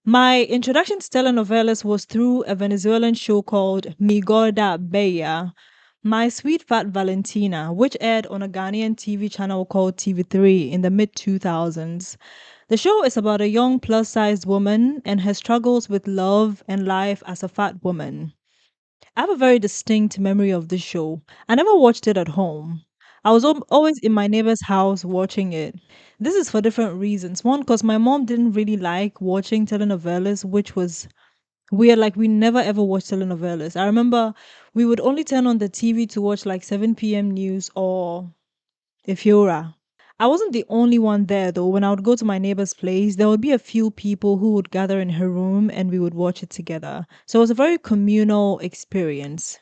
My introduction to telenovelas was through a Venezuelan show called Mi Gorda Bella, My Sweet Fat Valentina, which aired on a Ghanaian TV channel called TV3 in the mid 2000s. The show is about a young plus sized woman and her struggles with love and life as a fat woman. I have a very distinct memory of this show. I never watched it at home. I was always in my neighbor's house watching it. This is for different reasons. One, because my mom didn't really like watching telenovelas, which was weird. Like, we never ever watched telenovelas. I remember we would only turn on the TV to watch like 7 p.m. news or Ifyora. I wasn't the only one there though. When I would go to my neighbor's place, there would be a few people who would gather in her room and we would watch it together. So it was a very communal experience.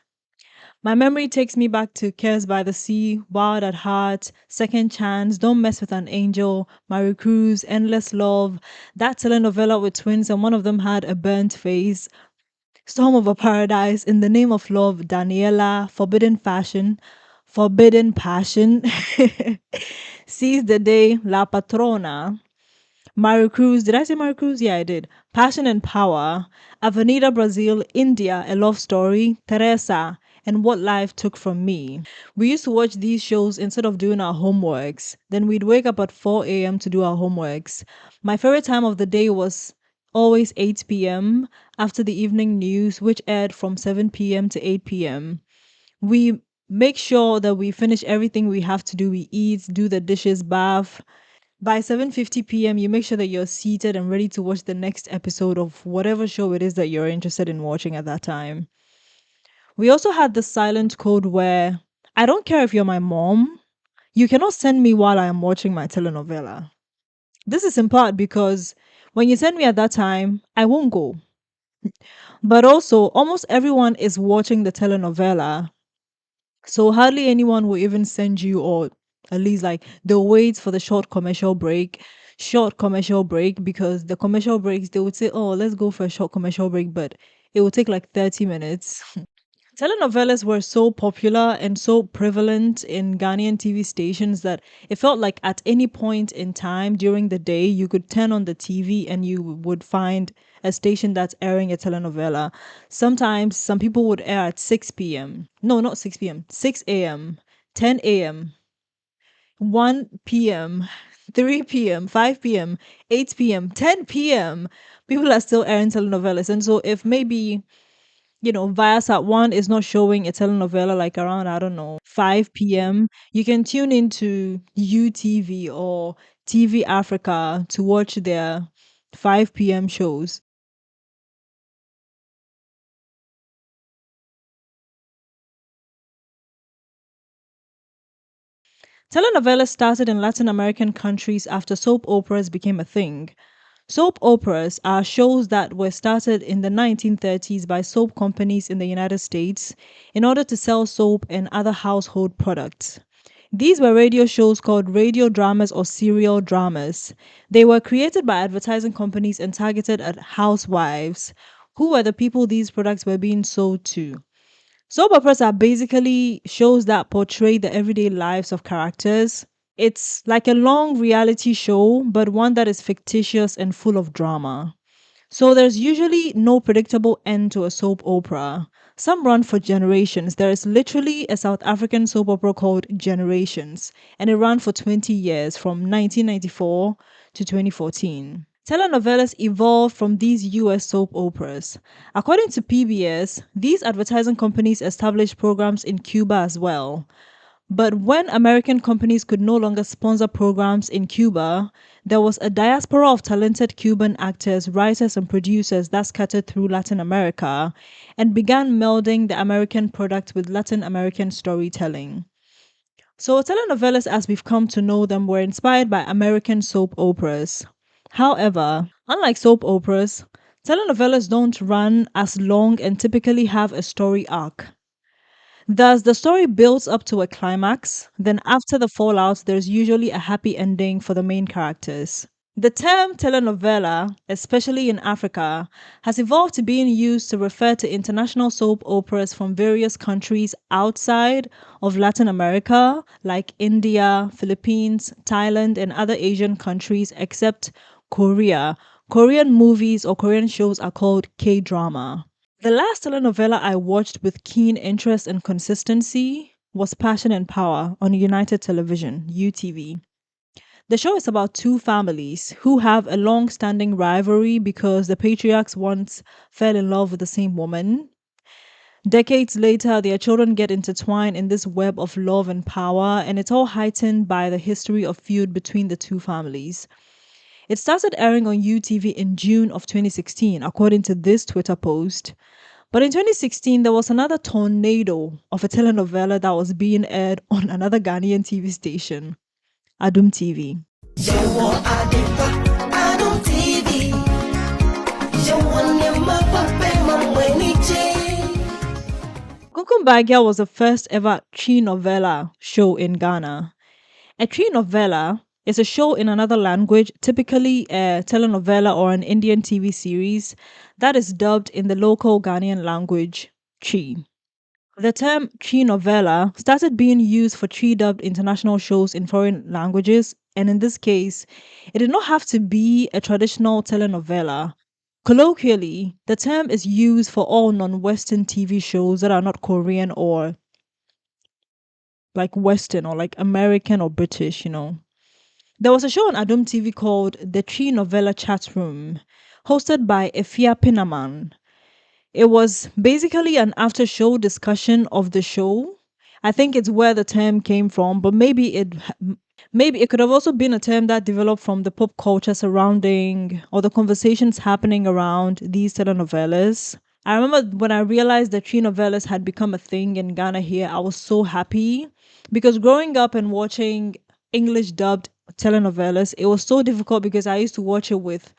My memory takes me back to Cares by the Sea, Wild at Heart, Second Chance, Don't Mess with an Angel, Marie Cruz, Endless Love, that telenovela with twins and one of them had a burnt face, Storm of a Paradise, In the Name of Love, Daniela, Forbidden Fashion, Forbidden Passion, Seize the Day, La Patrona, Mario Cruz. Did I say Mario Cruz? Yeah, I did. Passion and Power, Avenida Brazil, India, A Love Story, Teresa, and What Life Took From Me. We used to watch these shows instead of doing our homeworks. Then we'd wake up at 4 a.m. to do our homeworks. My favorite time of the day was always 8 p.m. after the evening news, which aired from 7 p.m. to 8 p.m. We make sure that we finish everything we have to do. We eat, do the dishes, bath, by 7:50 p.m. you make sure that you're seated and ready to watch the next episode of whatever show it is that you're interested in watching at that time. We also had the silent code where I don't care if you're my mom, you cannot send me while I am watching my telenovela. This is in part because when you send me at that time, I won't go. But also, almost everyone is watching the telenovela. So hardly anyone will even send you, or at least like they'll wait for the short commercial break, because the commercial breaks they would say, oh, let's go for a short commercial break, but it will take like 30 minutes. Telenovelas were so popular and so prevalent in Ghanaian TV stations that it felt like at any point in time during the day, you could turn on the TV and you would find a station that's airing a telenovela. Sometimes some people would air at 6 p.m. No, not 6 p.m., 6 a.m., 10 a.m., 1 p.m., 3 p.m., 5 p.m., 8 p.m., 10 p.m. People are still airing telenovelas. And so if maybe Viasat One is not showing a telenovela like around, I don't know, 5 p.m., you can tune into UTV or TV Africa to watch their 5 p.m. shows. Telenovelas started in Latin American countries after soap operas became a thing. Soap operas are shows that were started in the 1930s by soap companies in the United States in order to sell soap and other household products. These were radio shows called radio dramas or serial dramas. They were created by advertising companies and targeted at housewives, who were the people these products were being sold to. Soap operas are basically shows that portray the everyday lives of characters. It's like a long reality show, but one that is fictitious and full of drama. So there's usually no predictable end to a soap opera. Some run for generations. There is literally a South African soap opera called Generations, and it ran for 20 years from 1994 to 2014. Telenovelas evolved from these US soap operas. According to PBS, these advertising companies established programs in Cuba as well. But when American companies could no longer sponsor programs in Cuba, there was a diaspora of talented Cuban actors, writers, and producers that scattered through Latin America and began melding the American product with Latin American storytelling. So, telenovelas, as we've come to know them, were inspired by American soap operas. However, unlike soap operas, telenovelas don't run as long and typically have a story arc. Thus, the story builds up to a climax, then, after the fallout, there's usually a happy ending for the main characters. The term telenovela, especially in Africa, has evolved to being used to refer to international soap operas from various countries outside of Latin America, like India, Philippines, Thailand, and other Asian countries, except Korea, Korean movies or Korean shows are called K-drama. The last telenovela I watched with keen interest and consistency was Passion and Power on United Television, UTV. The show is about two families who have a long standing rivalry because the patriarchs once fell in love with the same woman. Decades later, their children get intertwined in this web of love and power, and it's all heightened by the history of feud between the two families. It started airing on UTV in June of 2016, according to this Twitter post. But in 2016, there was another tornado of a telenovela that was being aired on another Ghanaian TV station, Adom TV. Adom TV. Kumkum Bhagya was the first ever Twi-novela show in Ghana. A Twi-novela is a show in another language, typically a telenovela or an Indian TV series that is dubbed in the local Ghanaian language, Twi. The term Twi-novela started being used for Twi-dubbed international shows in foreign languages, and in this case, it did not have to be a traditional telenovela. Colloquially, the term is used for all non-Western TV shows that are not Korean or like Western or like American or British. There was a show on Adom TV called The Twi-novela Chat Room, hosted by Efia Pinaman. It was basically an after show discussion of the show. I think it's where the term came from, but maybe it could have also been a term that developed from the pop culture surrounding or the conversations happening around these telenovelas. I remember when I realized that Twi-novelas had become a thing in Ghana here, I was so happy because growing up and watching English dubbed telenovelas, it was so difficult because I used to watch it with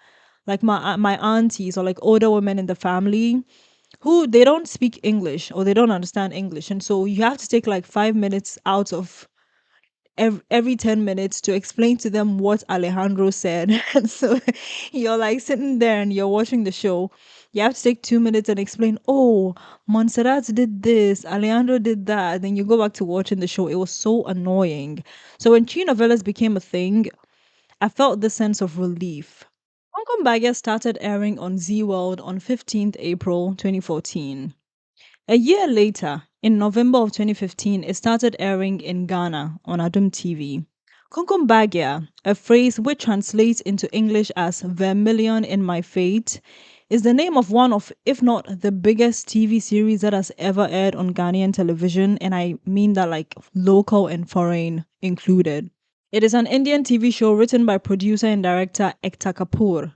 like my aunties or like older women in the family who they don't speak English or they don't understand English. And so you have to take like 5 minutes out of every 10 minutes to explain to them what Alejandro said. And so you're like sitting there and you're watching the show. You have to take 2 minutes and explain, oh, Montserrat did this, Alejandro did that. Then you go back to watching the show. It was so annoying. So when Twi-novelas became a thing, I felt this sense of relief. Kumkum Bhagya started airing on Z World on 15th April 2014. A year later, in November of 2015, it started airing in Ghana on Adom TV. Kumkum Bhagya, a phrase which translates into English as Vermilion in My Fate, is the name of one of, if not the biggest TV series that has ever aired on Ghanaian television, and I mean that like local and foreign included. It is an Indian TV show written by producer and director Ekta Kapoor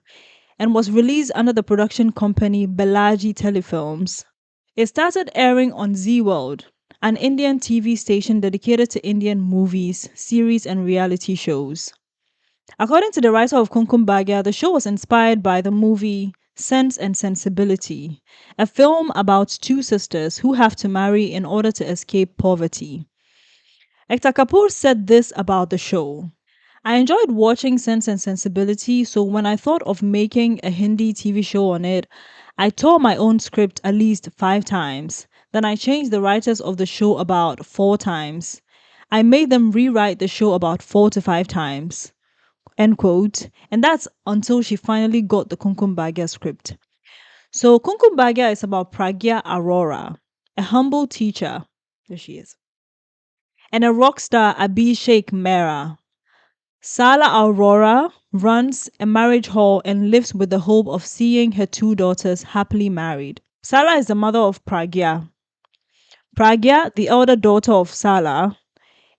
and was released under the production company Balaji Telefilms. It started airing on Z World, an Indian TV station dedicated to Indian movies, series, and reality shows. According to the writer of Kumkum Bhagya, the show was inspired by the movie Sense and Sensibility, a film about two sisters who have to marry in order to escape poverty. Ekta Kapoor said this about the show. I enjoyed watching Sense and Sensibility, so when I thought of making a Hindi TV show on it, I tore my own script at least 5 times. Then I changed the writers of the show about 4 times. I made them rewrite the show about 4 to 5 times. End quote. And that's until she finally got the Kumkum Bhagya script. So Kumkum Bhagya is about Pragya Aurora, a humble teacher. There she is. And a rock star, Abhishek Mehra. Sala Aurora runs a marriage hall and lives with the hope of seeing her 2 daughters happily married. Sala is the mother of Pragya. Pragya, the elder daughter of Sala,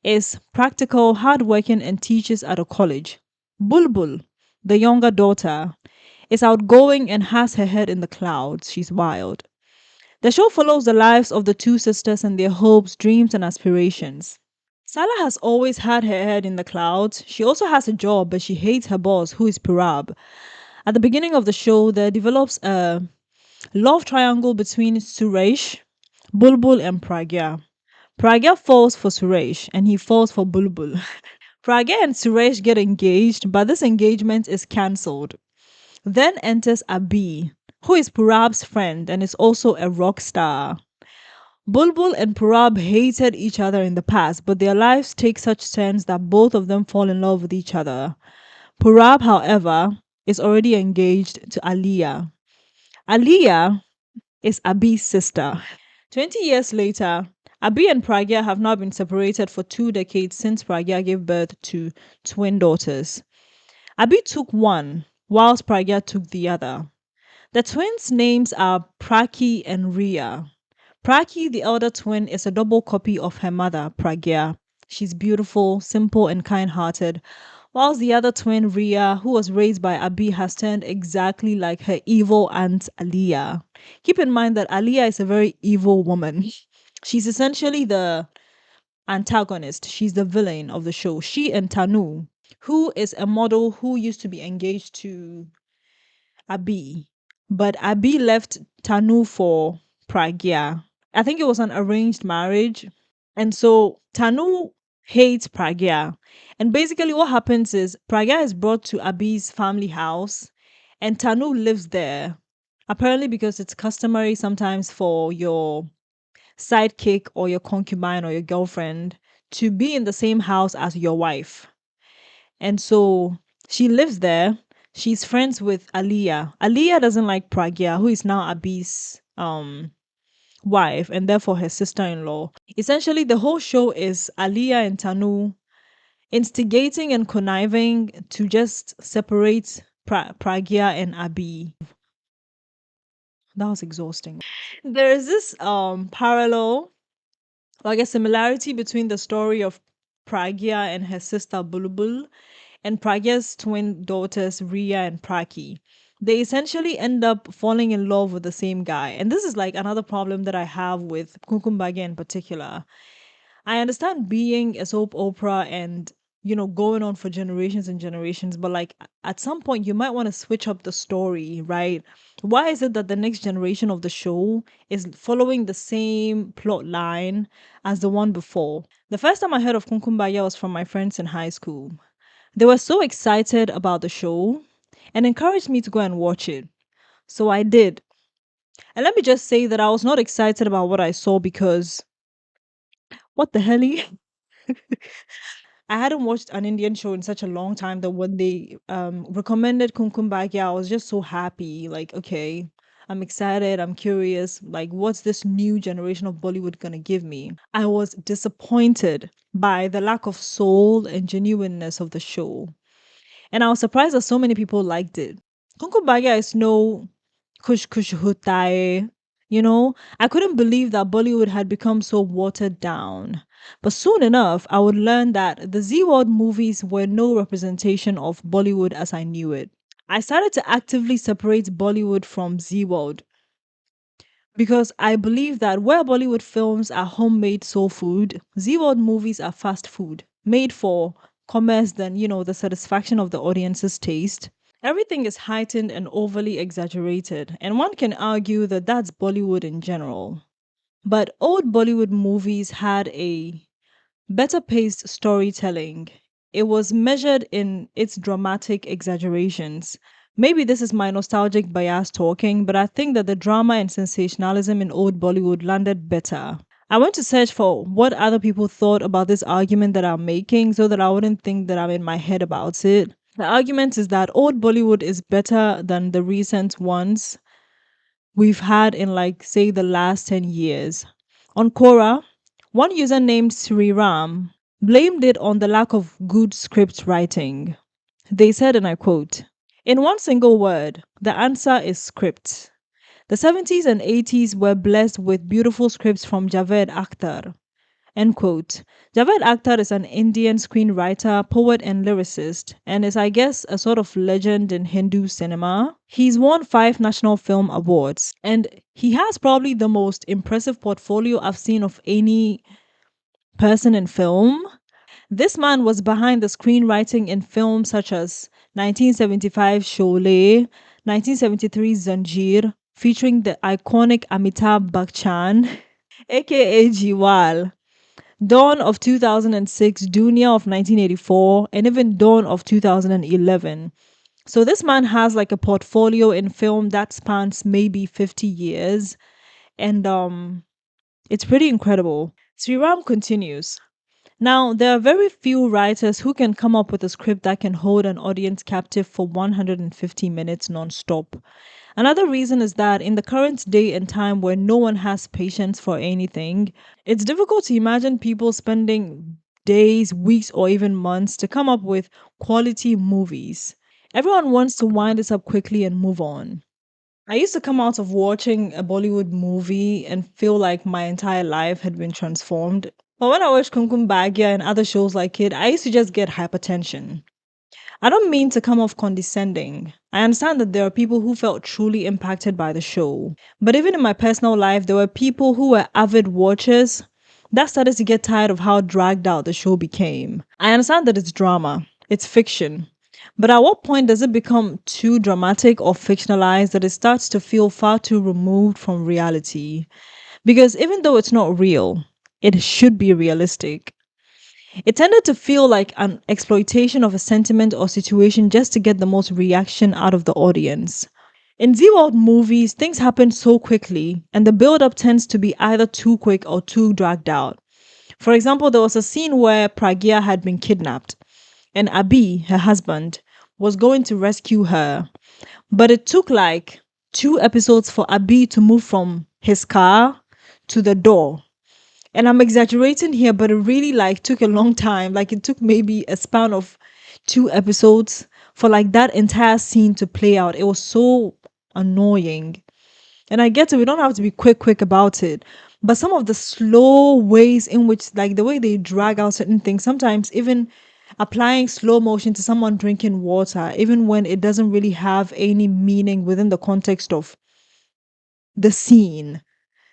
is practical, hardworking, and teaches at a college. Bulbul, the younger daughter, is outgoing and has her head in the clouds. She's wild. The show follows the lives of the 2 sisters and their hopes, dreams, and aspirations. Salah has always had her head in the clouds. She also has a job, but she hates her boss, who is Purab. At the beginning of the show, there develops a love triangle between Suresh, Bulbul, and Pragya. Pragya falls for Suresh, and he falls for Bulbul. Pragya and Suresh get engaged, but this engagement is cancelled. Then enters Abi, who is Purab's friend and is also a rock star. Bulbul and Purab hated each other in the past, but their lives take such turns that both of them fall in love with each other. Purab, however, is already engaged to Aliyah. Aliyah is Abi's sister. 20 years later, Abi and Pragya have now been separated for 2 decades since Pragya gave birth to twin daughters. Abi took one, whilst Pragya took the other. The twins' names are Praki and Ria. Praki, the elder twin, is a double copy of her mother, Pragya. She's beautiful, simple, and kind hearted, whilst the other twin, Ria, who was raised by Abi, has turned exactly like her evil aunt, Aliyah. Keep in mind that Aliyah is a very evil woman. She's essentially the antagonist, she's the villain of the show. She and Tanu, who is a model who used to be engaged to Abi, but Abi left Tanu for Pragya. I think it was an arranged marriage. And so Tanu hates Pragya. And basically, what happens is Pragya is brought to Abi's family house, and Tanu lives there. Apparently, because it's customary sometimes for your sidekick or your concubine or your girlfriend to be in the same house as your wife. And so she lives there. She's friends with Aliyah. Aliyah doesn't like Pragya, who is now Abi's wife and therefore her sister-in-law. Essentially, the whole show is Aliyah and Tanu instigating and conniving to just separate Pragya and Abi. That was exhausting. There is this parallel, like a similarity between the story of Pragya and her sister Bulbul and Pragya's twin daughters Ria and Praki. They essentially end up falling in love with the same guy. And this is like another problem that I have with Kumkum Bhagya in particular. I understand being a soap opera and going on for generations and generations, but like at some point you might want to switch up the story, right? Why is it that the next generation of the show is following the same plot line as the one before? The first time I heard of Kumkum Bhagya was from my friends in high school. They were so excited about the show and encouraged me to go and watch it. So I did. And let me just say that I was not excited about what I saw because what the hell? I hadn't watched an Indian show in such a long time that when they recommended Kumkum Bhagya, I was just so happy. Like, okay, I'm excited, I'm curious. Like, what's this new generation of Bollywood gonna give me? I was disappointed by the lack of soul and genuineness of the show. And I was surprised that so many people liked it. Kumkum Bhagya is no kush kush hutaye. I couldn't believe that Bollywood had become so watered down. But soon enough, I would learn that the Z World movies were no representation of Bollywood as I knew it. I started to actively separate Bollywood from Z World because I believe that where Bollywood films are homemade soul food, Z World movies are fast food, made for commerce than, the satisfaction of the audience's taste. Everything is heightened and overly exaggerated, and one can argue that that's Bollywood in general. But old Bollywood movies had a better paced storytelling. It was measured in its dramatic exaggerations. Maybe this is my nostalgic bias talking, but I think that the drama and sensationalism in old Bollywood landed better. I went to search for what other people thought about this argument that I'm making so that I wouldn't think that I'm in my head about it. The argument is that old Bollywood is better than the recent ones we've had in, like, say, the last 10 years. On Quora, one user named Sri Ram blamed it on the lack of good script writing. They said, and I quote, in one single word, the answer is script. The 70s and 80s were blessed with beautiful scripts from Javed Akhtar. End quote. Javed Akhtar is an Indian screenwriter, poet, and lyricist, and is, I guess, a sort of legend in Hindu cinema. He's won 5 National Film Awards, and he has probably the most impressive portfolio I've seen of any person in film. This man was behind the screenwriting in films such as 1975 Sholay, 1973 Zanjeer, featuring the iconic Amitabh Bachchan, aka Jiwal, Dawn of 2006, Dunia of 1984, and even Dawn of 2011. So this man has like a portfolio in film that spans maybe 50 years, and it's pretty incredible. Sriram continues. Now, there are very few writers who can come up with a script that can hold an audience captive for 150 minutes non-stop. Another reason is that in the current day and time where no one has patience for anything, it's difficult to imagine people spending days, weeks, or even months to come up with quality movies. Everyone wants to wind this up quickly and move on. I used to come out of watching a Bollywood movie and feel like my entire life had been transformed. But when I watched Kumkum Bhagya and other shows like it, I used to just get hypertension. I don't mean to come off condescending. I understand that there are people who felt truly impacted by the show. But even in my personal life, there were people who were avid watchers that started to get tired of how dragged out the show became. I understand that it's drama, it's fiction. But at what point does it become too dramatic or fictionalized that it starts to feel far too removed from reality? Because even though it's not real, it should be realistic. It tended to feel like an exploitation of a sentiment or situation just to get the most reaction out of the audience. In Z World movies, things happen so quickly, and the build up tends to be either too quick or too dragged out. For example, there was a scene where Pragya had been kidnapped, and Abi, her husband, was going to rescue her. But it took like 2 episodes for Abi to move from his car to the door. And I'm exaggerating here, but it really like took a long time. Like it took maybe a span of 2 episodes for like that entire scene to play out. It was so annoying. And I get it, we don't have to be quick about it. But some of the slow ways in which, like the way they drag out certain things, sometimes even applying slow motion to someone drinking water, even when it doesn't really have any meaning within the context of the scene,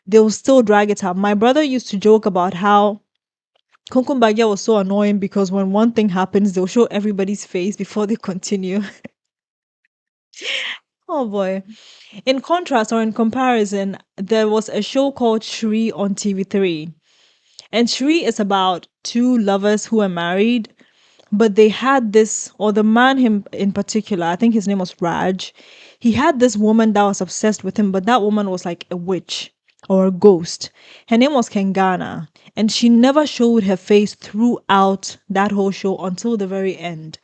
they'll still drag it out. My brother used to joke about how Kumkum Bhagya was so annoying because when one thing happens, they'll show everybody's face before they continue. Oh boy. In contrast or in comparison, there was a show called Shri on TV3. And Shri is about two lovers who are married, but they had this, or the man him in particular, I think his name was Raj. He had this woman that was obsessed with him, but that woman was like a witch or a ghost. Her name was Kengana, and she never showed her face throughout that whole show until the very end.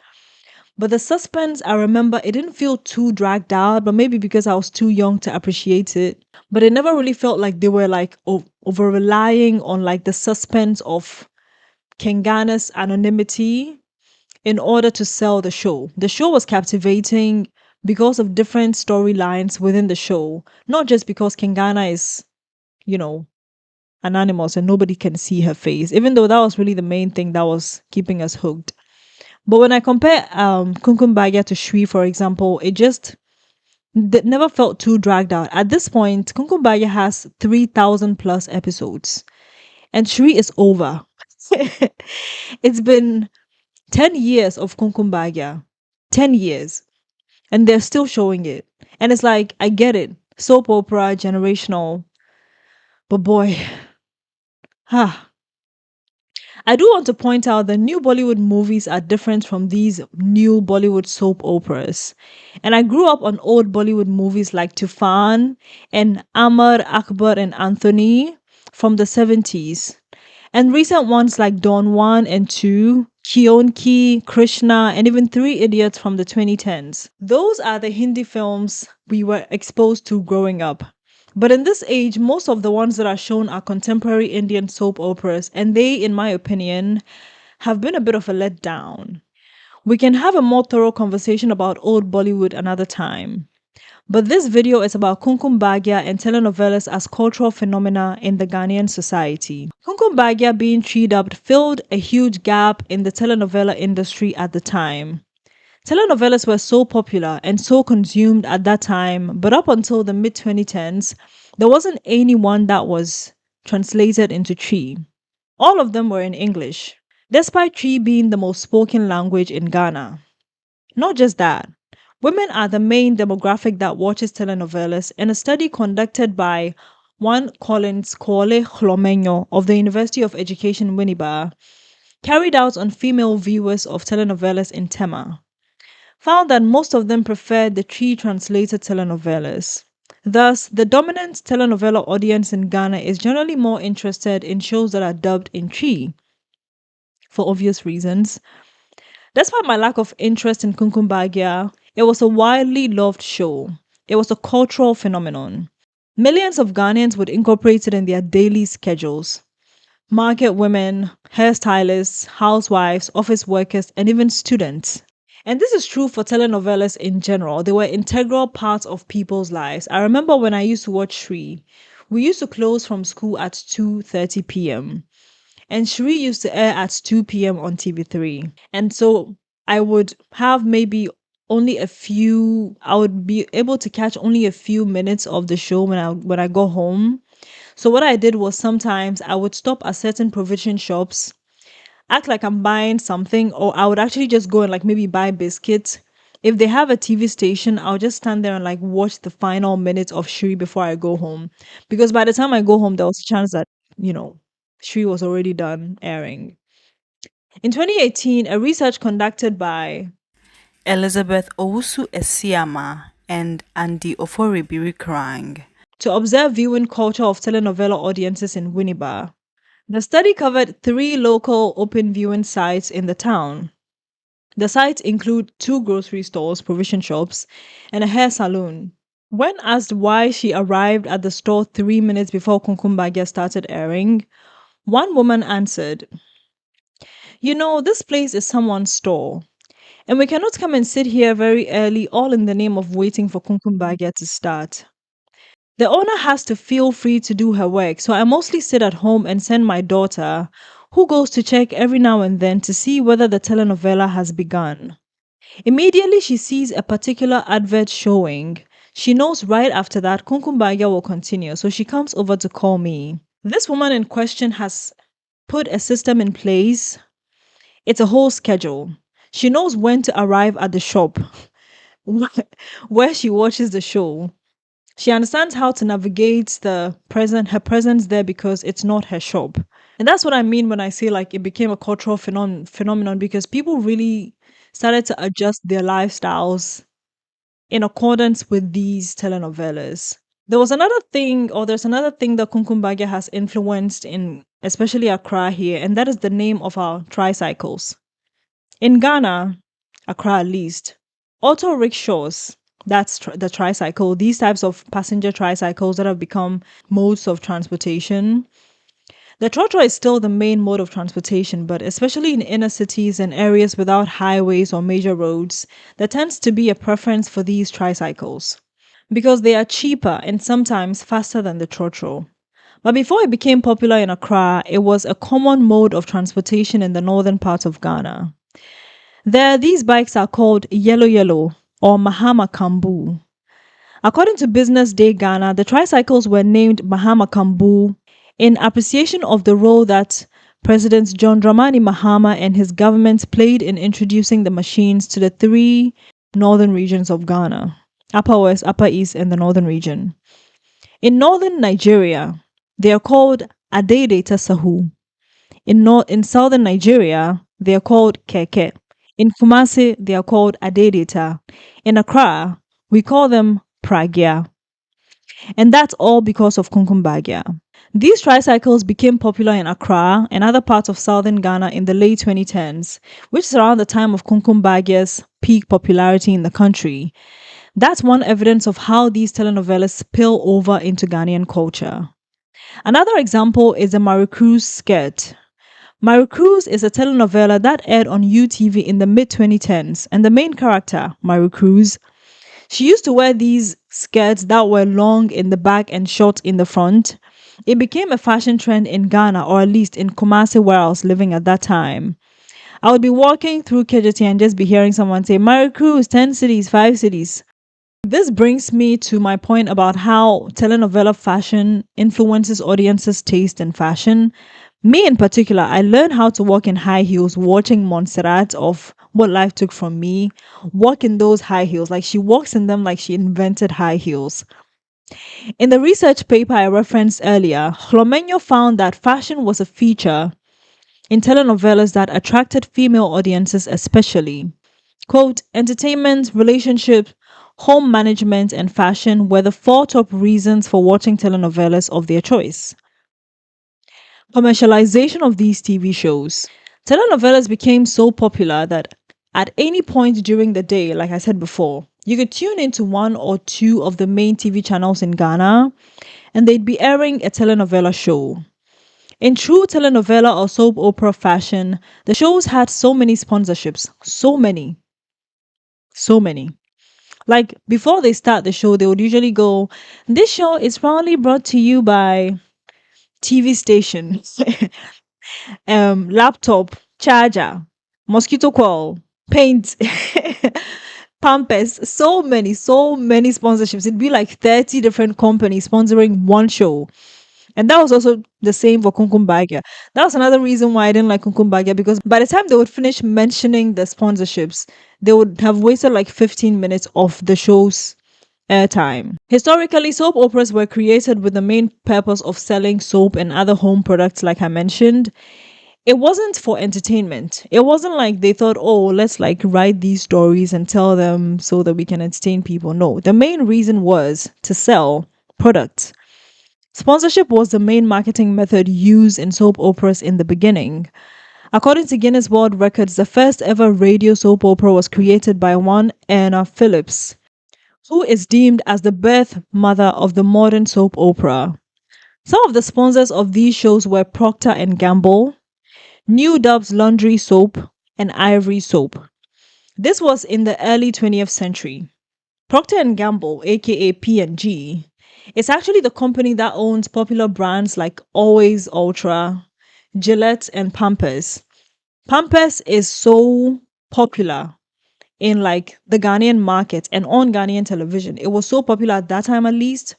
But the suspense, I remember, it didn't feel too dragged out, but maybe because I was too young to appreciate it. But it never really felt like they were like over relying on like the suspense of Kengana's anonymity in order to sell the show. The show was captivating because of different storylines within the show, not just because Kengana is, you know, anonymous and nobody can see her face, even though that was really the main thing that was keeping us hooked. But when I compare Kumkum Bhagya to Shri, for example, it just never felt too dragged out. At this point, Kumkum Bhagya has 3,000 plus episodes, and Shri is over. It's been 10 years of Kumkum Bhagya. 10 years. And they're still showing it. And it's like, I get it. Soap opera, generational. But boy, ha. I do want to point out that new Bollywood movies are different from these new Bollywood soap operas. And I grew up on old Bollywood movies like Tufan and Amar, Akbar, and Anthony from the 70s. And recent ones like Don 1 and 2, Kionki, Krishna, and even Three Idiots from the 2010s. Those are the Hindi films we were exposed to growing up. But in this age, most of the ones that are shown are contemporary Indian soap operas, and they, in my opinion, have been a bit of a letdown. We can have a more thorough conversation about old Bollywood another time. But this video is about Kumkum Bhagya and telenovelas as cultural phenomena in the Ghanaian society. Kumkum Bhagya being Twi-dubbed filled a huge gap in the telenovela industry at the time. Telenovelas were so popular and so consumed at that time, but up until the mid 2010s, there wasn't anyone that was translated into Twi. All of them were in English, despite Twi being the most spoken language in Ghana. Not just that, women are the main demographic that watches telenovelas, and a study conducted by one Collins Kwole of the University of Education Winneba carried out on female viewers of telenovelas in Tema found that most of them preferred the Twi translated telenovelas. Thus, the dominant telenovela audience in Ghana is generally more interested in shows that are dubbed in Twi. for obvious reasons. Despite my lack of interest in Kumkum Bhagya, it was a widely loved show. It was a cultural phenomenon. Millions of Ghanaians would incorporate it in their daily schedules. Market women, hairstylists, housewives, office workers, and even students. And this is true for telenovelas in general. They were integral parts of people's lives. I remember when I used to watch Shri, we used to close from school at 2:30 p.m. And Shri used to air at 2 p.m. on TV3. And so I would have maybe I would be able to catch only a few minutes of the show when I go home. So what I did was sometimes I would stop at certain provision shops, act like I'm buying something, or I would actually just go and like maybe buy biscuits. If they have a TV station, I'll just stand there and like watch the final minutes of Shri before I go home. Because by the time I go home, there was a chance that, you know, Shri was already done airing. In 2018, a research conducted by Elizabeth Owusu Esiama and Andy Ofori-Birikrang. to observe viewing culture of telenovela audiences in Winneba. The study covered 3 local open viewing sites in the town. The sites include 2 grocery stores, provision shops, and a hair salon. When asked why she arrived at the store 3 minutes before Kumkum Bhagya started airing, one woman answered, "You know, this place is someone's store, and we cannot come and sit here very early, all in the name of waiting for Kumkum Bhagya to start. The owner has to feel free to do her work, so I mostly sit at home and send my daughter, who goes to check every now and then to see whether the telenovela has begun. Immediately she sees a particular advert showing, she knows right after that Kumkum Bhagya will continue, so she comes over to call me." This woman in question has put a system in place. It's a whole schedule. She knows when to arrive at the shop where she watches the show. She understands how to navigate her presence there because it's not her shop. And that's what I mean when I say like it became a cultural phenomenon because people really started to adjust their lifestyles in accordance with these telenovelas. There's another thing that Kumkum Bhagya has influenced in especially Accra here, and that is the name of our tricycles. In Ghana, Accra at least, auto rickshaws, that's the tricycle, these types of passenger tricycles that have become modes of transportation. The trotro is still the main mode of transportation, but especially in inner cities and areas without highways or major roads, there tends to be a preference for these tricycles because they are cheaper and sometimes faster than the trotro. But before it became popular in Accra, it was a common mode of transportation in the northern parts of Ghana. There, these bikes are called Yellow Yellow or Mahama Kambu. According to Business Day Ghana, the tricycles were named Mahama Kambu in appreciation of the role that President John Dramani Mahama and his government played in introducing the machines to the 3 northern regions of Ghana: Upper West, Upper East, and the Northern region. In northern Nigeria, they are called Adedeta Sahu. In southern Nigeria, they are called Keke. In Kumasi, they are called Adedeta. In Accra, we call them Pragya. And that's all because of Kumkum Bhagya. These tricycles became popular in Accra and other parts of southern Ghana in the late 2010s, which is around the time of Kumkum Bhagya's peak popularity in the country. That's one evidence of how these telenovelas spill over into Ghanaian culture. Another example is the Maricruz skirt. Maricruz is a telenovela that aired on UTV in the mid-2010s, and the main character, Maricruz, she used to wear these skirts that were long in the back and short in the front. It became a fashion trend in Ghana, or at least in Kumasi where I was living at that time. I would be walking through KJT and just be hearing someone say, Maricruz, 10 cities, 5 cities. This brings me to my point about how telenovela fashion influences audiences' taste in fashion. Me in particular, I learned how to walk in high heels watching Montserrat of What Life Took From Me walk in those high heels. Like she walks in them like she invented high heels. In the research paper I referenced earlier, Hlomenyo found that fashion was a feature in telenovelas that attracted female audiences especially. Quote, entertainment, relationship, home management, and fashion were the 4 top reasons for watching telenovelas of their choice. Commercialization of these TV shows. Telenovelas became so popular that at any point during the day, like I said before, you could tune into one or two of the main TV channels in Ghana and they'd be airing a telenovela show. In true telenovela or soap opera fashion, the shows had so many sponsorships. So many. Like before they start the show, they would usually go, "This show is proudly brought to you by TV station, laptop, charger, mosquito coil, paint, Pampers, so many sponsorships. It'd be like 30 different companies sponsoring one show. And that was also the same for Kumkum Bhagya. That was another reason why I didn't like Kumkum Bhagya, because by the time they would finish mentioning the sponsorships, they would have wasted like 15 minutes of the show's airtime. Historically, soap operas were created with the main purpose of selling soap and other home products, like I mentioned. It wasn't for entertainment. It wasn't like they thought, oh, let's like write these stories and tell them so that we can entertain people. No, the main reason was to sell products. Sponsorship was the main marketing method used in soap operas in the beginning. According to Guinness World Records, the first ever radio soap opera was created by one Anna Phillips, who is deemed as the birth mother of the modern soap opera. Some of the sponsors of these shows were Procter and Gamble, New Dub's laundry soap, and Ivory soap. This was in the early 20th century. Procter and Gamble, aka P&G, is actually the company that owns popular brands like Always Ultra, Gillette, and Pampers. Pampers is so popular in like the Ghanaian market and on Ghanaian television. It was so popular at that time, at least,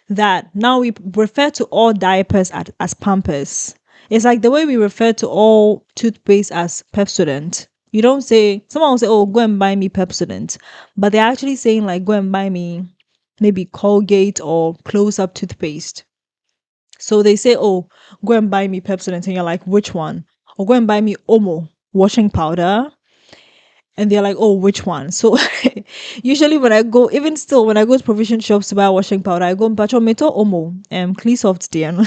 that now we refer to all diapers as Pampers. It's like the way we refer to all toothpaste as Pepsodent. You don't say, someone will say, oh, go and buy me Pepsodent. But they're actually saying, like, go and buy me maybe Colgate or Close Up toothpaste. So they say, oh, go and buy me Pepsodent. And you're like, which one? Or go and buy me Omo washing powder. And they're like, oh, which one? So usually when I go, even still, when I go to provision shops to buy washing powder, I go and pacho meto Omo and Clean Soft Dian.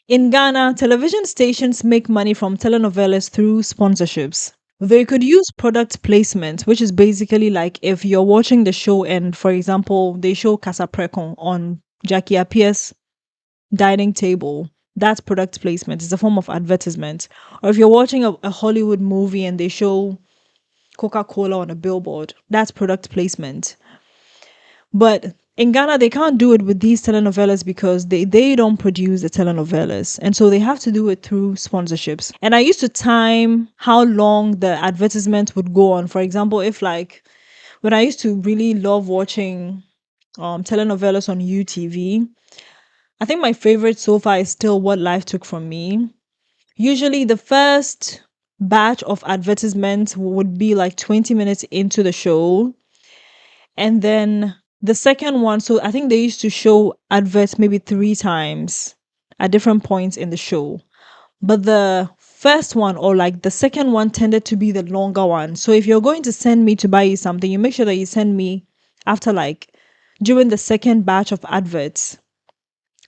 In Ghana, television stations make money from telenovelas through sponsorships. They could use product placement, which is basically like if you're watching the show and, for example, they show Casa Precon on Jackie Appiah's dining table. That's product placement. It's a form of advertisement. Or if you're watching a Hollywood movie and they show Coca-Cola on a billboard, that's product placement. But in Ghana, they can't do it with these telenovelas because they don't produce the telenovelas. And so they have to do it through sponsorships. And I used to time how long the advertisement would go on. For example, if like when I used to really love watching telenovelas on UTV, I think my favorite so far is still What Life Took From Me. Usually the first batch of advertisements would be like 20 minutes into the show. And then the second one, so I think they used to show adverts maybe 3 times at different points in the show. But the first one or like the second one tended to be the longer one. So if you're going to send me to buy you something, you make sure that you send me after like during the second batch of adverts.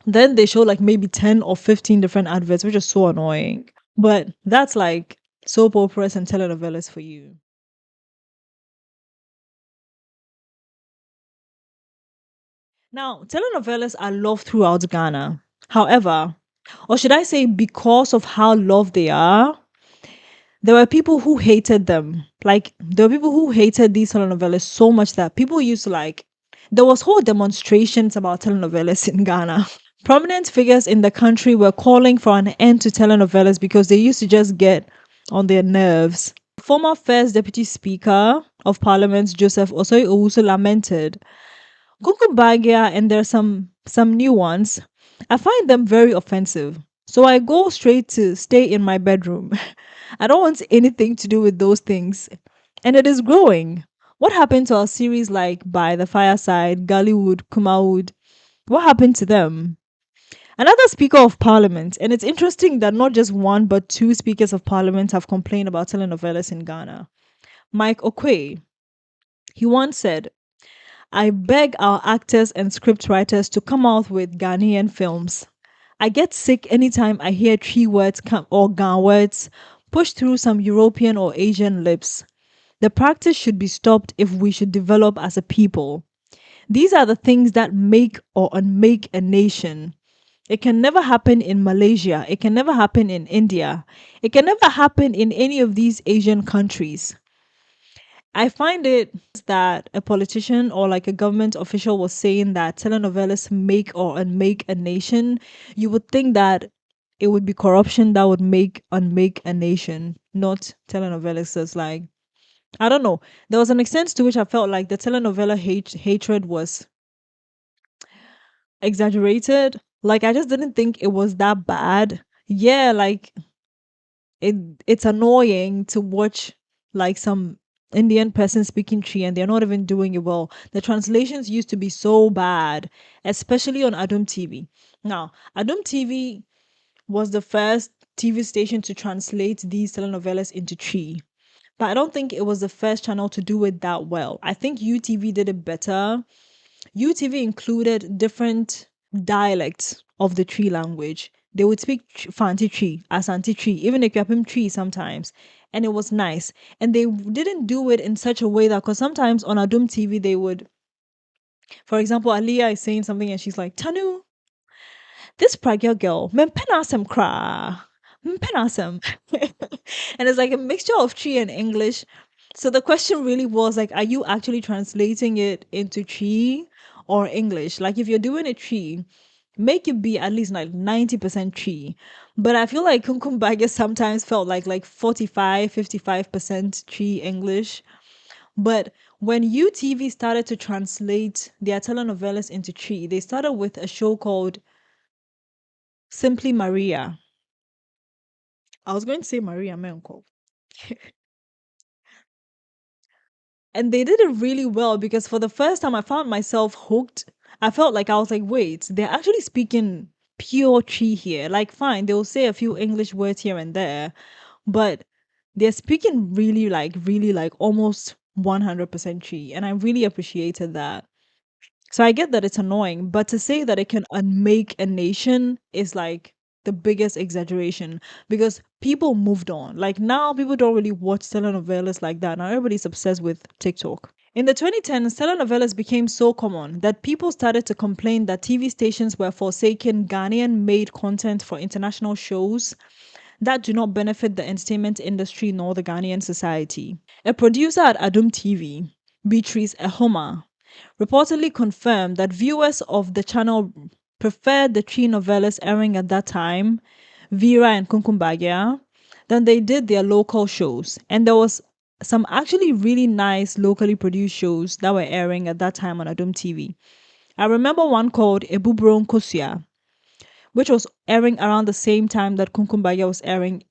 Then they show like maybe 10 or 15 different adverts, which is so annoying. But that's like soap operas and telenovelas for you. Now, telenovelas are loved throughout Ghana. However, or should I say, because of how loved they are, there were people who hated them. Like, there were people who hated these telenovelas so much that people used to like, there was whole demonstrations about telenovelas in Ghana. Prominent figures in the country were calling for an end to telenovelas because they used to just get on their nerves. Former First Deputy Speaker of Parliament, Joseph Osoi Owusu, lamented, Kumkum Bhagya, and there's some new ones. I find them very offensive. So I go straight to stay in my bedroom. I don't want anything to do with those things. And it is growing. What happened to our series like By the Fireside, Gullywood, Kumawood? What happened to them? Another Speaker of Parliament, and it's interesting that not just one but two Speakers of Parliament have complained about telenovelas in Ghana. Mike Okwe, he once said, I beg our actors and scriptwriters to come out with Ghanaian films. I get sick anytime I hear tree words come or Ga words pushed through some European or Asian lips. The practice should be stopped if we should develop as a people. These are the things that make or unmake a nation. It can never happen in Malaysia. It can never happen in India. It can never happen in any of these Asian countries. I find it that a politician or like a government official was saying that telenovelas make or unmake a nation. You would think that it would be corruption that would make unmake a nation, not telenovelas. So it's like, I don't know. There was an extent to which I felt like the telenovela hatred was exaggerated. Like I just didn't think it was that bad. Yeah, like it it's annoying to watch like some Indian person speaking Tree and they're not even doing it well. The translations used to be so bad, especially on Adom TV. Now, Adom TV was the first TV station to translate these telenovelas into Tree. But I don't think it was the first channel to do it that well. I think UTV did it better. UTV included different dialects of the Tree language. They would speak Fanti Tree, Asante Tree, even Ekwapim Tree sometimes. And it was nice. And they didn't do it in such a way that, because sometimes on Adum TV, they would, for example, Aliyah is saying something and she's like, Tanu, this Pragya girl, mempenasem kra. Mempenasem. And it's like a mixture of Tree and English. So the question really was like, are you actually translating it into Tree or English? Like if you're doing a Tree, make it be at least like 90% Tree. But I feel like Kumkum Bhagya sometimes felt like 45, 55% Tree English. But when UTV started to translate their telenovelas into Tree, they started with a show called Simply Maria. I was going to say Maria Menko. And they did it really well because for the first time I found myself hooked. I felt like I was like, wait, they're actually speaking pure Tree here. Like, fine, they'll say a few English words here and there, but they're speaking really like almost 100% Tree. And I really appreciated that. So I get that it's annoying, but to say that it can unmake a nation is like the biggest exaggeration because people moved on. Like now, people don't really watch telenovelas like that. Now everybody's obsessed with TikTok. In the 2010s, telenovelas became so common that people started to complain that TV stations were forsaking Ghanaian made content for international shows that do not benefit the entertainment industry nor the Ghanaian society. A producer at Adom TV, Beatrice Ehoma, reportedly confirmed that viewers of the channel preferred the three novellas airing at that time, Vera and Kumkum Bhagya, than they did their local shows. And there was some actually really nice locally produced shows that were airing at that time on Adom TV. I remember one called Ebubron Kosia, which was airing around the same time that Kumkum Bhagya was airing.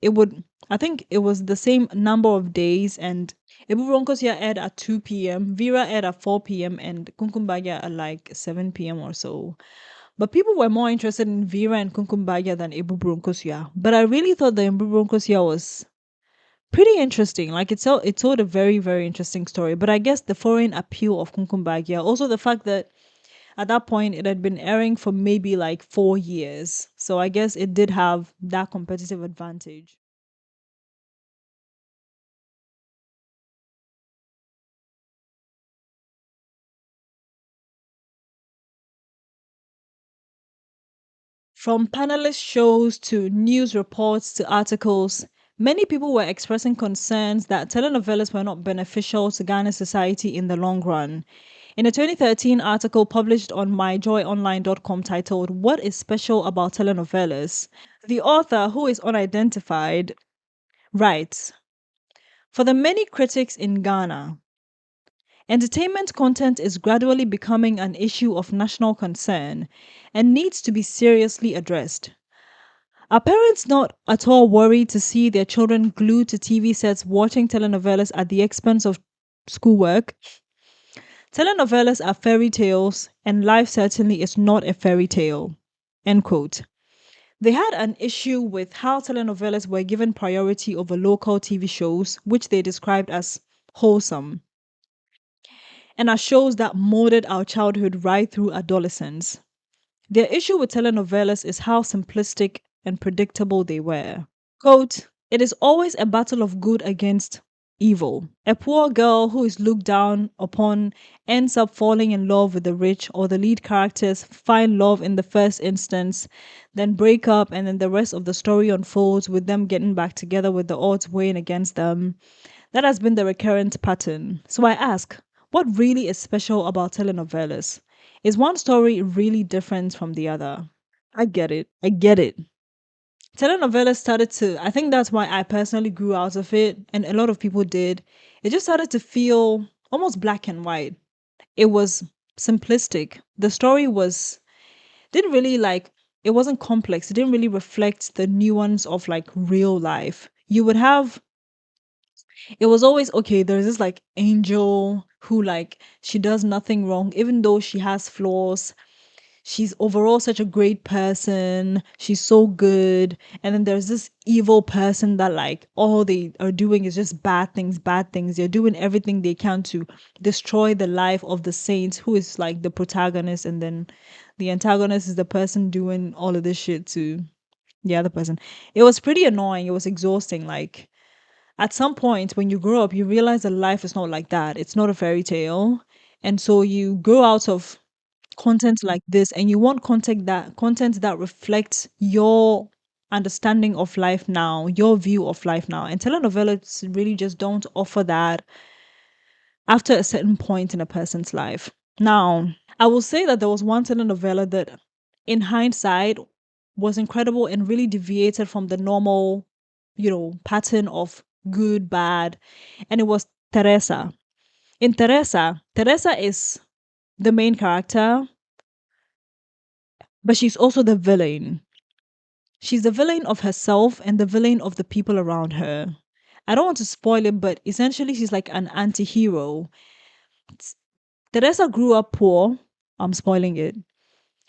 I think it was the same number of days, and Ebu Broncosia aired at 2 p.m., Vera aired at 4 p.m., and Kumkum Bhagya at like 7 p.m. or so. But people were more interested in Vera and Kumkum Bhagya than Ebu Broncosia. But I really thought the Ebu Broncosia was pretty interesting. Like it told a very, very interesting story. But I guess the foreign appeal of Kumkum Bhagya, also the fact that at that point it had been airing for maybe like 4 years. So I guess it did have that competitive advantage. From panelist shows to news reports to articles, many people were expressing concerns that telenovelas were not beneficial to Ghana's society in the long run. In a 2013 article published on myjoyonline.com titled, What is Special About Telenovelas? The author, who is unidentified, writes, For the many critics in Ghana, entertainment content is gradually becoming an issue of national concern and needs to be seriously addressed. Are parents not at all worried to see their children glued to TV sets watching telenovelas at the expense of schoolwork? Telenovelas are fairy tales, and life certainly is not a fairy tale. End quote. They had an issue with how telenovelas were given priority over local TV shows, which they described as wholesome, and as shows that molded our childhood right through adolescence. Their issue with telenovelas is how simplistic and predictable they were. Quote, it is always a battle of good against evil. A poor girl who is looked down upon ends up falling in love with the rich, or the lead characters find love in the first instance, then break up, and then the rest of the story unfolds with them getting back together with the odds weighing against them. That has been the recurrent pattern. So I ask, what really is special about telenovelas? Is one story really different from the other? I get it. I get it. Telenovelas started to, I think that's why I personally grew out of it, and a lot of people did. It just started to feel almost black and white. It was simplistic. The story was, didn't really like, it wasn't complex. It didn't really reflect the nuance of like real life. You would have, it was always okay, there's this like angel who like, she does nothing wrong, even though she has flaws. She's overall such a great person. She's so good. And then there's this evil person that like all they are doing is just bad things, bad things. They're doing everything they can to destroy the life of the saint who is like the protagonist, and then the antagonist is the person doing all of this shit to the other person. It was pretty annoying. It was exhausting. Like at some point when you grow up, you realize that life is not like that. It's not a fairy tale. And so you grow out of content like this, and you want content that reflects your understanding of life now, your view of life now. And telenovelas really just don't offer that after a certain point in a person's life. Now, I will say that there was one telenovela that, in hindsight, was incredible and really deviated from the normal, pattern of good, bad, and it was Teresa. In Teresa is the main character, but she's also the villain. She's the villain of herself and the villain of the people around her. I don't want to spoil it, but essentially she's like an anti-hero. Teresa grew up poor. I'm spoiling it.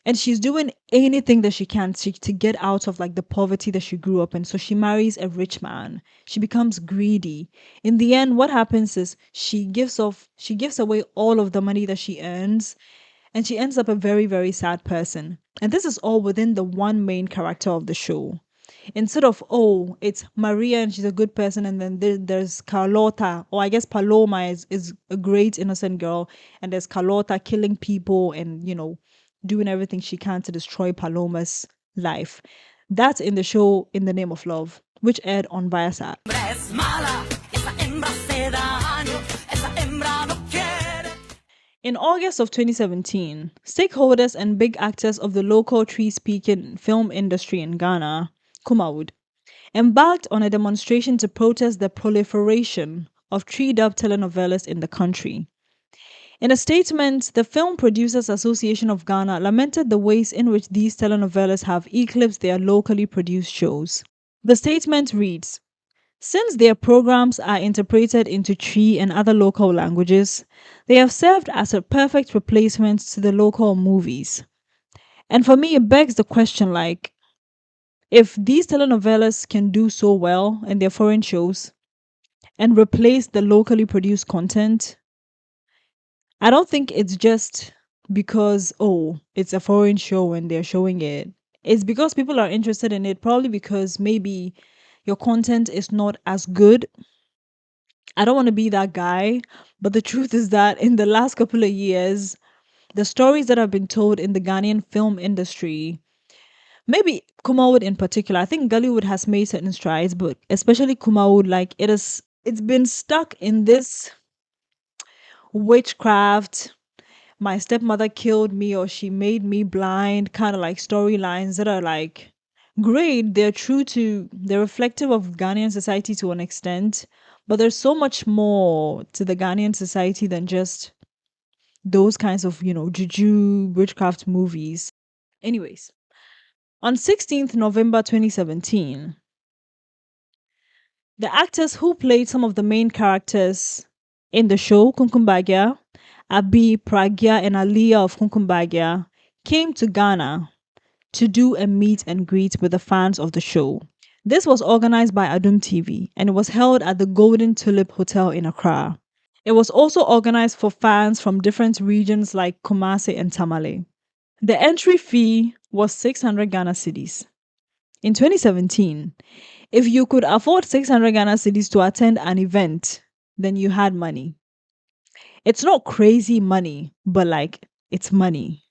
And she's doing anything that she can to get out of like the poverty that she grew up in. So she marries a rich man. She becomes greedy. In the end, what happens is she gives away all of the money that she earns, and she ends up a very, very sad person. And this is all within the one main character of the show. Instead of, oh, it's Maria and she's a good person, and then there's Carlota, or I guess Paloma is a great innocent girl, and there's Carlota killing people and, doing everything she can to destroy Paloma's life. That's in the show In the Name of Love, which aired on Viasat. In August of 2017, stakeholders and big actors of the local Twi-speaking film industry in Ghana, Kumawood, embarked on a demonstration to protest the proliferation of Twi-dubbed telenovelas in the country. In a statement, the Film Producers Association of Ghana lamented the ways in which these telenovelas have eclipsed their locally produced shows. The statement reads, since their programs are interpreted into Twi and other local languages, they have served as a perfect replacement to the local movies. And for me, it begs the question like, if these telenovelas can do so well in their foreign shows and replace the locally produced content, I don't think it's just because, oh, it's a foreign show and they're showing it. It's because people are interested in it, probably because maybe your content is not as good. I don't want to be that guy, but the truth is that in the last couple of years, the stories that have been told in the Ghanaian film industry, maybe Kumawood in particular, I think Gullywood has made certain strides, but especially Kumawood, like it's been stuck in this witchcraft, my stepmother killed me or she made me blind kind of like storylines that are like great. They're reflective of Ghanaian society to an extent, but there's so much more to the Ghanaian society than just those kinds of, juju witchcraft movies. Anyways, on 16th November 2017, the actors who played some of the main characters in the show, Kumkum Bhagya, Abi, Pragya, and Aliyah of Kumkum Bhagya, came to Ghana to do a meet and greet with the fans of the show. This was organized by Adom TV and it was held at the Golden Tulip Hotel in Accra. It was also organized for fans from different regions like Kumasi and Tamale. The entry fee was 600 Ghana cedis. In 2017, if you could afford 600 Ghana cedis to attend an event, then you had money. It's not crazy money, but like it's money.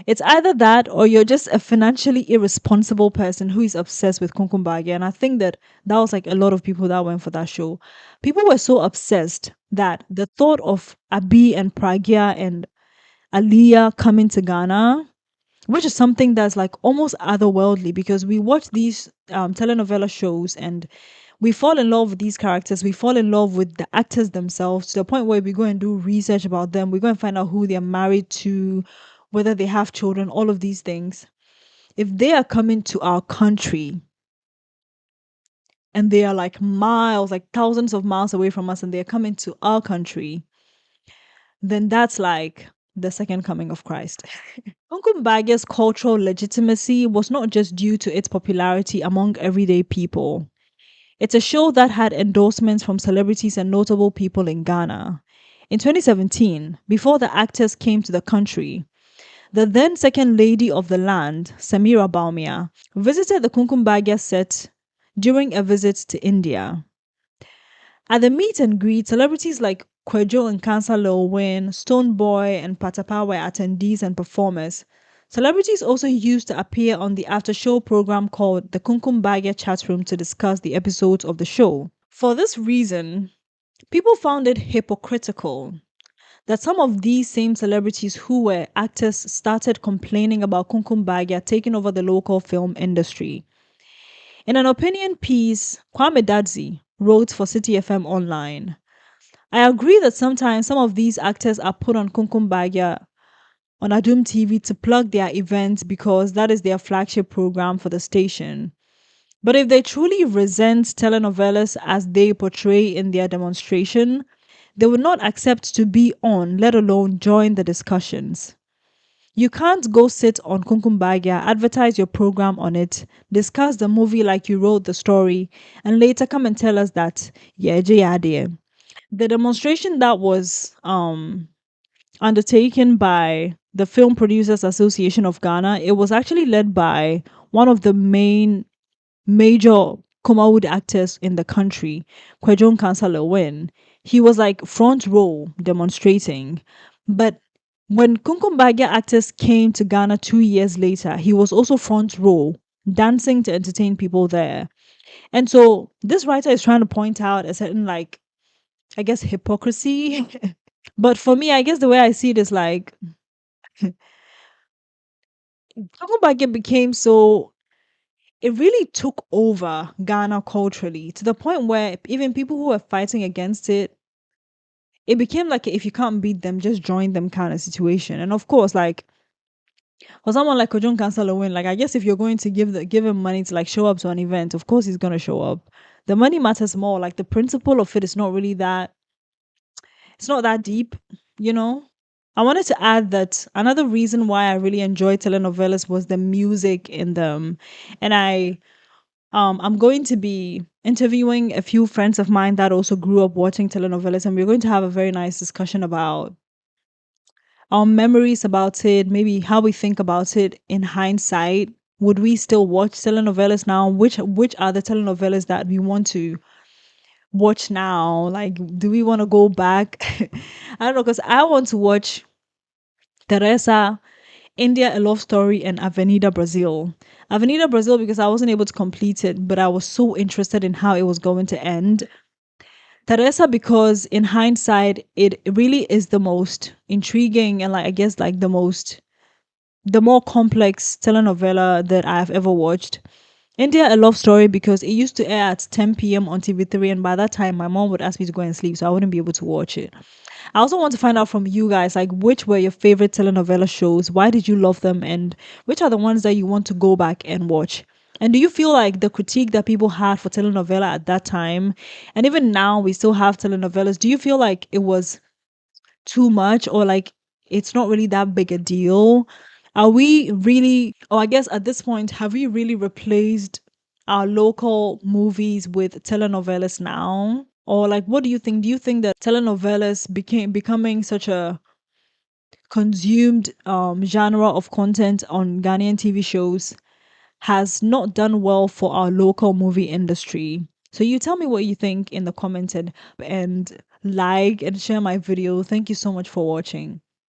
It's either that or you're just a financially irresponsible person who is obsessed with Kumkum Bhagya. And I think that that was like a lot of people that went for that show. People were so obsessed that the thought of Abi and Pragya and Aliyah coming to Ghana, which is something that's like almost otherworldly because we watch these telenovela shows and we fall in love with these characters. We fall in love with the actors themselves to the point where we go and do research about them. We go and find out who they're married to, whether they have children, all of these things. If they are coming to our country and they are like miles, like thousands of miles away from us, and they're coming to our country, then that's like the second coming of Christ. Kumkum Bhagya's cultural legitimacy was not just due to its popularity among everyday people. It's a show that had endorsements from celebrities and notable people in Ghana. In 2017, before the actors came to the country, the then second lady of the land, Samira Baumia, visited the Kumkum Bhagya set during a visit to India. At the meet and greet, celebrities like Kwejo and Kansa Lil Stone Boy, and Patapa were attendees and performers. Celebrities also used to appear on the after show program called the Kumkum Bhagya chat room to discuss the episodes of the show. For this reason, people found it hypocritical that some of these same celebrities who were actors started complaining about Kumkum Bhagya taking over the local film industry. In an opinion piece, Kwame Dadzi wrote for City FM Online, I agree that sometimes some of these actors are put on Kumkum Bhagya on Adom TV to plug their events because that is their flagship program for the station. But if they truly resent telenovelas as they portray in their demonstration, they would not accept to be on, let alone join the discussions. You can't go sit on Kumkum Bhagya, advertise your program on it, discuss the movie like you wrote the story, and later come and tell us that, yeah, the demonstration that was undertaken by the Film Producers Association of Ghana, it was actually led by one of the main major Kumawood actors in the country, Kwejon Kansala. He was like front row demonstrating. But when Kumkum Bhagya actors came to Ghana 2 years later, he was also front row dancing to entertain people there. And so this writer is trying to point out a certain like, I guess, hypocrisy. But for me, I guess the way I see it is like Kumkum Bhagya became so, it really took over Ghana culturally to the point where even people who were fighting against it, it became like if you can't beat them, just join them kind of situation. And of course, like for someone like Kojon Kansala like I guess if you're going to give him money to like show up to an event, of course he's gonna show up. The money matters more. Like the principle of it is not really that, it's not that deep, you know? I wanted to add that another reason why I really enjoyed telenovelas was the music in them. And I'm going to be interviewing a few friends of mine that also grew up watching telenovelas, and we're going to have a very nice discussion about our memories about it, maybe how we think about it in hindsight. Would we still watch telenovelas now? Which are the telenovelas that we want to watch now? Like, do we want to go back? I don't know, because I want to watch Teresa, India, A Love Story, and Avenida Brazil. Avenida Brazil because I wasn't able to complete it, but I was so interested in how it was going to end. Teresa because in hindsight, it really is the most intriguing and like I guess like the more complex telenovela that I've ever watched. India, A Love Story because it used to air at 10 p.m. on TV3, and by that time my mom would ask me to go and sleep, so I wouldn't be able to watch it. I also want to find out from you guys, like, which were your favorite telenovela shows? Why did you love them? And which are the ones that you want to go back and watch? And do you feel like the critique that people had for telenovela at that time, and even now we still have telenovelas, do you feel like it was too much or like it's not really that big a deal? Are we really, or I guess at this point, have we really replaced our local movies with telenovelas now? Or like, what do you think? Do you think that telenovelas becoming such a consumed genre of content on Ghanaian TV shows has not done well for our local movie industry. So you tell me what you think in the commented and like and share my video. Thank you so much for watching.